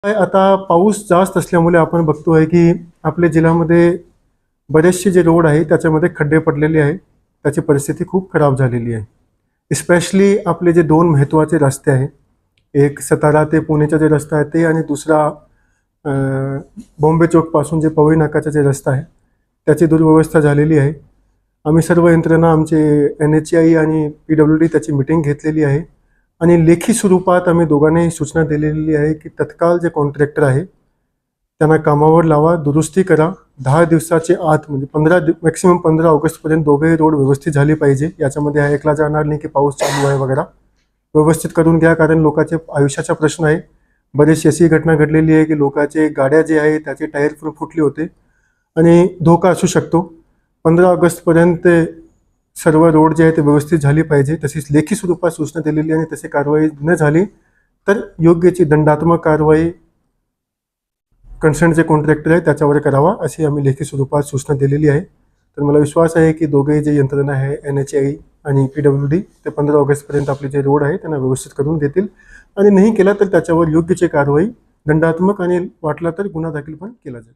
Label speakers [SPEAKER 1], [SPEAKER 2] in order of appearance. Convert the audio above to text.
[SPEAKER 1] आता पाऊस जास्त असल्यामुळे आपण बघतोय की आपल्या जिल्ह्यामध्ये बरेचसे जे रोड आहे त्याच्यामध्ये खड्डे पडलेले आहे. त्याची परिस्थिती खूप खराब झालेली आहे. स्पेशली आपले जे 2 महत्त्वाचे रस्ते आहे. एक सातारा ते पुणेचा जे रस्ता आहे ते आणि दुसरा अ, बॉम्बे चौकपासून जे पवई नाकाचा जे रस्ता आहे त्याची दुर्व्यवस्था झालेली आहे. आम्ही सर्व यंत्रणा आमचे NHAI आणि PWD त्याची मीटिंग घेतलेली आहे आणि लेखी स्वरूपात आम्ही दोघांनाही सूचना दिलेली आहे की तत्काळ जे कॉन्ट्रॅक्टर आहे त्यांना कामावर लावा, दुरुस्ती करा. 10 दिवसाचे आत म्हणजे मॅक्सिमम 15 ऑगस्टपर्यंत दोघेही रोड व्यवस्थित झाले पाहिजे. याच्यामध्ये हा ऐकला जाणार नाही की पाऊस चालू आहे वगैरे. व्यवस्थित करून घ्या कारण लोकांचे आयुष्याचा प्रश्न आहे. बरीचशी अशी घटना घडलेली आहे की लोकांचे गाड्या जे आहे त्याचे टायर फुटले होते आणि धोका असू शकतो. 15 ऑगस्टपर्यंत सर्व रोड जे आहे ते व्यवस्थित झाली पाहिजे. तसेच लेखी स्वरूपात सूचना दिलेली आणि तशी कारवाई न झाली तर योग्यची दंडात्मक कारवाई कन्सर्न जे कॉन्ट्रॅक्टर आहे त्याच्यावर करावा अशी आम्ही लेखी स्वरूपात सूचना दिलेली आहे. तर मला विश्वास आहे की दोघेही जे यंत्रणा आहे NHAI आणि PWD ते 15 ऑगस्टपर्यंत आपले जे रोड आहे त्यांना व्यवस्थित करून देतील आणि नाही केला तर त्याच्यावर योग्यची कारवाई दंडात्मक आणि वाटला तर गुन्हा दाखल पण केला जाईल.